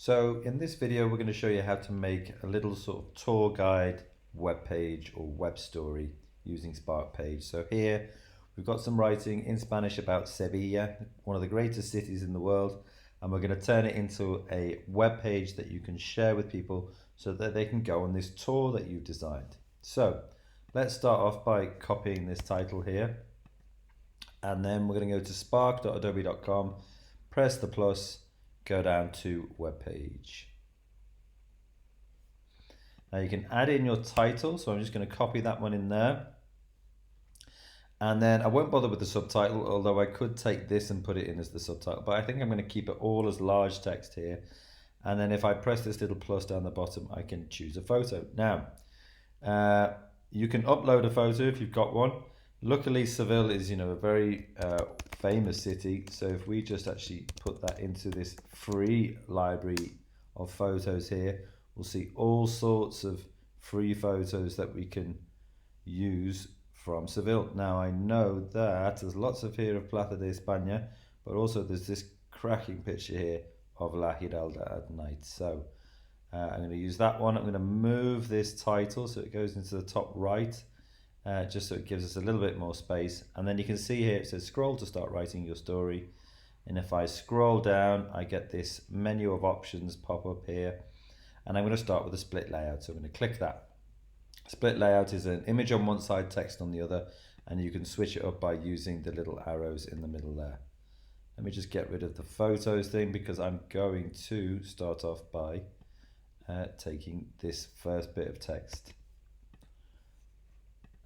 So in this video, we're going to show you how to make a little sort of tour guide web page or web story using Spark Page. So here we've got some writing in Spanish about Sevilla, one of the greatest cities in the world, and we're going to turn it into a web page that you can share with people so that they can go on this tour that you've designed. So let's start off by copying this title here, and then we're going to go to spark.adobe.com, press the plus, go down to web page. Now you can add in your title, so I'm just going to copy that one in there. And then I won't bother with the subtitle, although I could take this and put it in as the subtitle, but I think I'm going to keep it all as large text here. And then if I press this little plus down the bottom, I can choose a photo. Now, you can upload a photo if you've got one. Luckily, Seville is, a very famous city. So if we just actually put that into this free library of photos here, we'll see all sorts of free photos that we can use from Seville. Now I know that there's lots of here of Plaza de España, but also there's this cracking picture here of La Giralda at night. So I'm going to use that one. I'm going to move this title so it goes into the top right, just so it gives us a little bit more space. And then you can see here it says scroll to start writing your story. And if I scroll down, I get this menu of options pop up here. And I'm going to start with a split layout. So I'm going to click that. Split layout is an image on one side, text on the other, and you can switch it up by using the little arrows in the middle there. Let me just get rid of the photos thing because I'm going to start off by taking this first bit of text.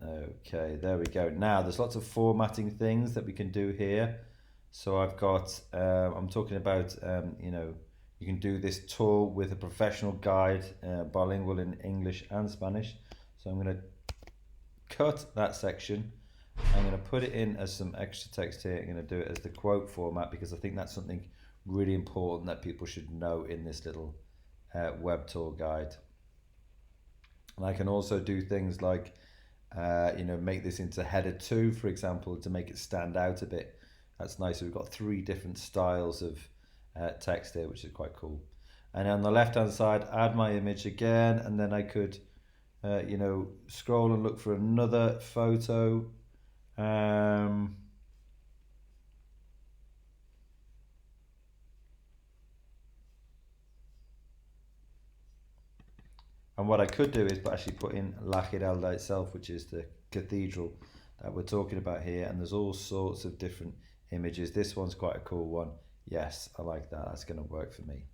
Okay, there we go. Now there's lots of formatting things that we can do here. So I've got, I'm talking about, you can do this tour with a professional guide, bilingual in English and Spanish. So I'm going to cut that section. I'm going to put it in as some extra text here. I'm going to do it as the quote format because I think that's something really important that people should know in this little web tour guide. And I can also do things like, make this into header 2, for example, to make it stand out a bit. That's nice. So we've got 3 different styles of text here, which is quite cool. And on the left hand side, add my image again, and then I could scroll and look for another photo. And what I could do is actually put in La Giralda itself, which is the cathedral that we're talking about here. And there's all sorts of different images. This one's quite a cool one. Yes, I like that. That's going to work for me.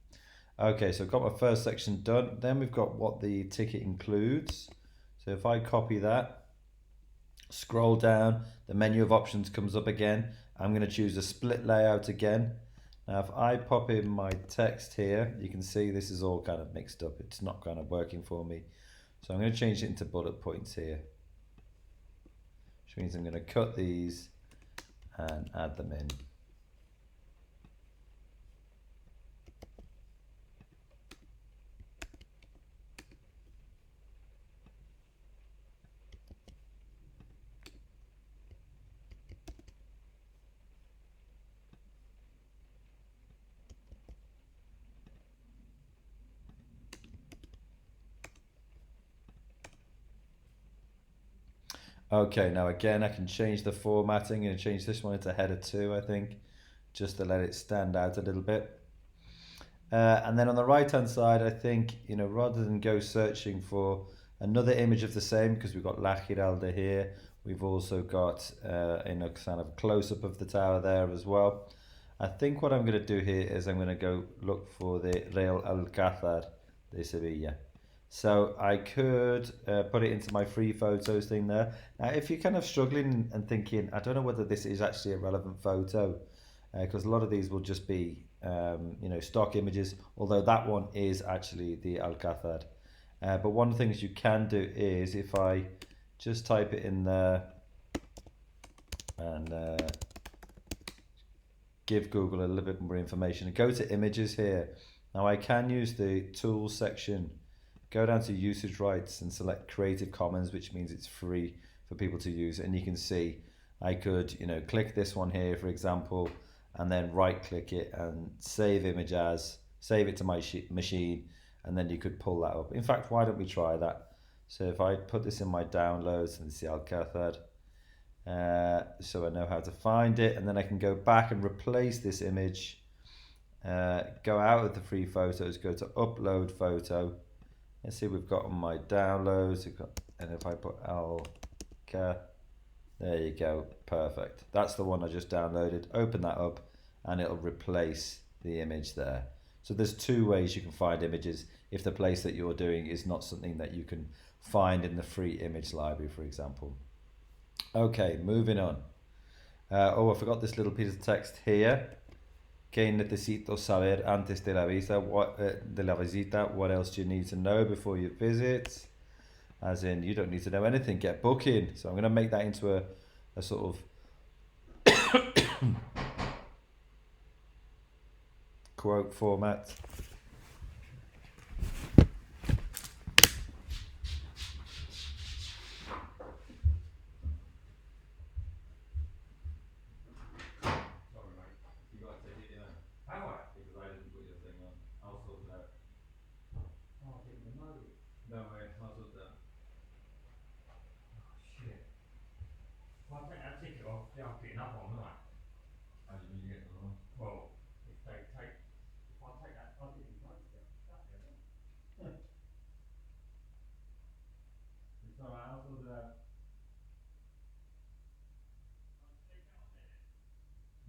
Okay, so I've got my first section done. Then we've got what the ticket includes. So if I copy that, scroll down, the menu of options comes up again. I'm going to choose a split layout again. Now if I pop in my text here, you can see this is all kind of mixed up. It's not kind of working for me. So I'm going to change it into bullet points here, which means I'm going to cut these and add them in. Okay, now again, I can change the formatting. I'm going to change this one into header 2, I think, just to let it stand out a little bit. And then on the right hand side, I think, rather than go searching for another image of the same, because we've got La Giralda here, we've also got a kind of close-up of the tower there as well. I think what I'm going to do here is I'm going to go look for the Real Alcázar de Sevilla. So I could put it into my free photos thing there. Now, if you're kind of struggling and thinking, I don't know whether this is actually a relevant photo, because a lot of these will just be, stock images, although that one is actually the Alcázar. But one of the things you can do is if I just type it in there and give Google a little bit more information and go to images here. Now I can use the tools section, go down to usage rights and select Creative Commons, which means it's free for people to use. And you can see I could, click this one here, for example, and then right click it and save image as, save it to my machine, and then you could pull that up. In fact, why don't we try that? So if I put this in my downloads and see Alcázar, so I know how to find it, and then I can go back and replace this image, go out of the free photos, go to upload photo. Let's see, we've got on my downloads, and if I put Alcázar, there you go, perfect. That's the one I just downloaded. Open that up and it'll replace the image there. So there's two ways you can find images if the place that you're doing is not something that you can find in the free image library, for example. Okay, moving on. Oh, I forgot this little piece of text here. Que necesito saber antes de la visita? What else do you need to know before you visit? As in, you don't need to know anything, get booking. So I'm going to make that into a sort of quote format.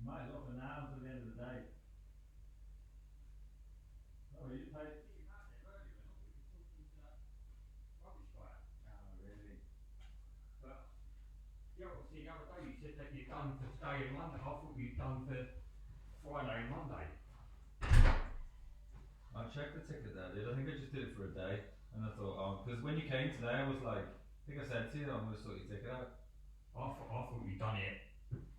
Might as well for now until the end of the day. Oh, you paid. You can't say earlier, we're not. We can talk into that rubbish fire. Oh, really? But yeah, well, see, the other day you said that you'd done for today and Monday. I thought you'd done for Friday and Monday. I checked the ticket there, dude. I think I just did it for a day, and I thought, oh, because when you came today, I was like, I think I said to you, I'm going to sort your ticket out. I thought you'd done it.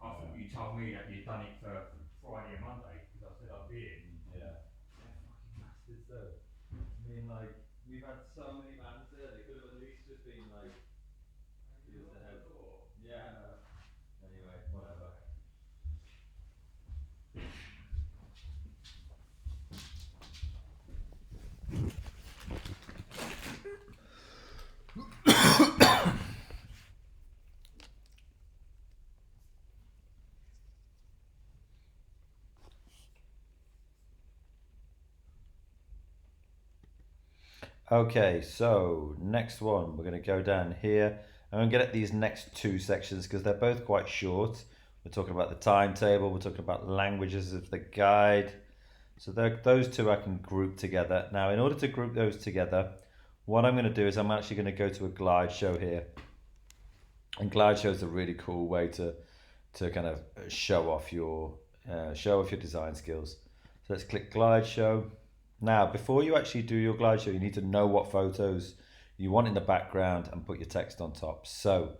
I thought you told me that you'd done it for Friday and Monday because I said I'd be in. Yeah. They're fucking bastards though. I mean, like, we've had so many bands there, they could have at least just been like, years ahead. Yeah. Anyway, whatever. Okay, so next one, we're going to go down here. I'm going to get at these next two sections because they're both quite short. We're talking about the timetable, we're talking about languages of the guide. So those two I can group together. Now, in order to group those together, what I'm going to do is I'm actually going to go to a glide show here. And glide show is a really cool way to kind of show off your design skills. So let's click glide show. Now, before you actually do your glide show, you need to know what photos you want in the background and put your text on top. So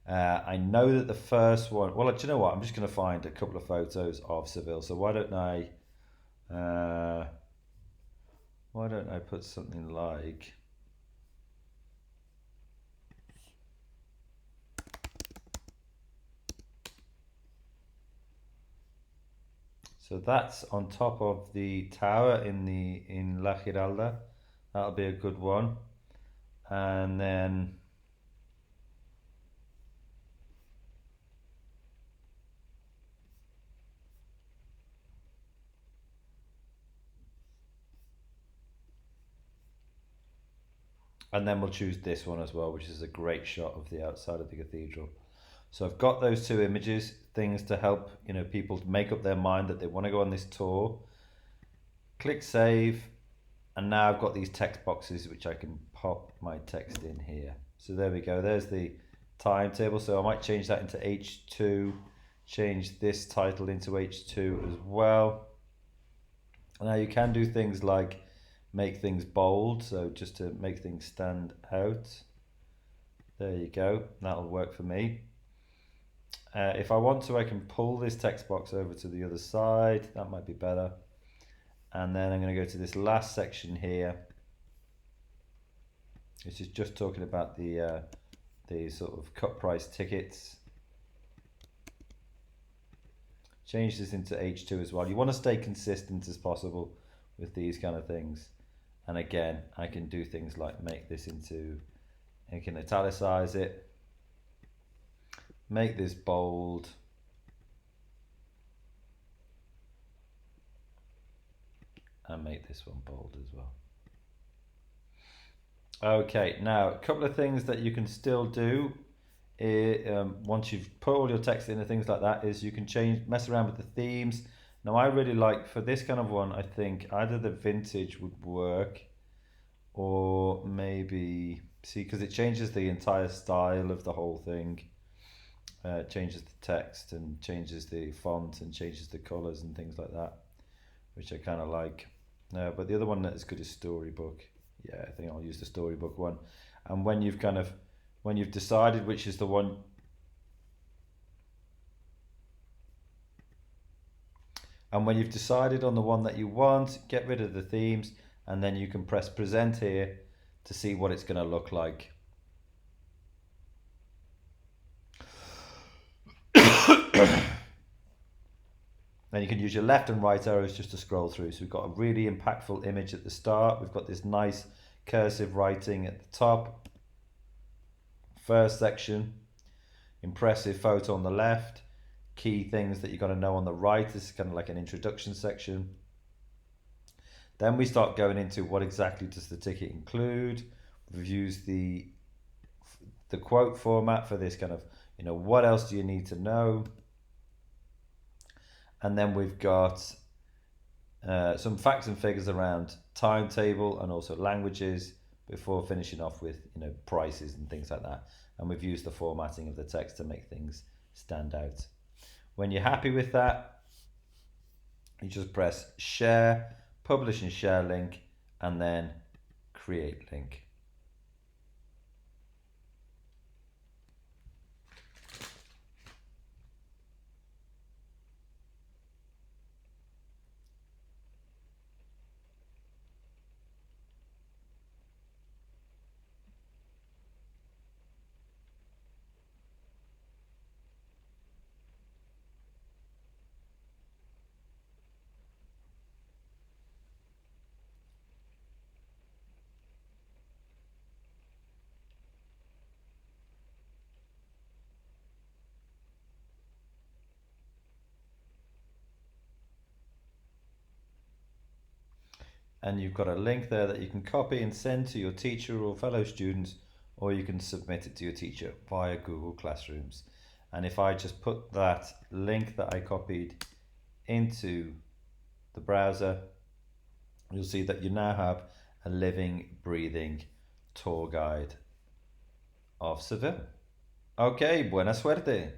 I know that the first one, well, do you know what? I'm just going to find a couple of photos of Seville. So why don't I put something like, so that's on top of the tower in La Giralda. That'll be a good one. And then we'll choose this one as well, which is a great shot of the outside of the cathedral. So I've got those two images, things to help people make up their mind that they want to go on this tour. Click save, and now I've got these text boxes which I can pop my text in here. So there we go, there's the timetable. So I might change that into H2, change this title into H2 as well. Now you can do things like make things bold, so just to make things stand out. There you go, that'll work for me. If I want to, I can pull this text box over to the other side. That might be better. And then I'm going to go to this last section here. This is just talking about the sort of cut price tickets. Change this into H2 as well. You want to stay consistent as possible with these kind of things. And again, I can do things like make this into, I can italicize it, make this bold, and make this one bold as well. Okay, now a couple of things that you can still do once you've put all your text in and things like that is you can mess around with the themes. Now I really like, for this kind of one, I think either the vintage would work, or maybe, see, because it changes the entire style of the whole thing. Changes the text and changes the font and changes the colors and things like that, which I kind of like. But the other one that is good is Storybook. Yeah, I think I'll use the Storybook one. And when you've decided which is the one, and when you've decided on the one that you want, get rid of the themes, and then you can press present here to see what it's going to look like. Then you can use your left and right arrows just to scroll through. So we've got a really impactful image at the start. We've got this nice cursive writing at the top. First section, impressive photo on the left. Key things that you've got to know on the right. This is kind of like an introduction section. Then we start going into what exactly does the ticket include. We've used the quote format for this kind of, what else do you need to know? And then we've got some facts and figures around timetable and also languages before finishing off with prices and things like that. And we've used the formatting of the text to make things stand out. When you're happy with that, you just press share, publish and share link, and then create link. And you've got a link there that you can copy and send to your teacher or fellow students, or you can submit it to your teacher via Google Classrooms. And if I just put that link that I copied into the browser, you'll see that you now have a living, breathing tour guide of Seville. Okay, buena suerte.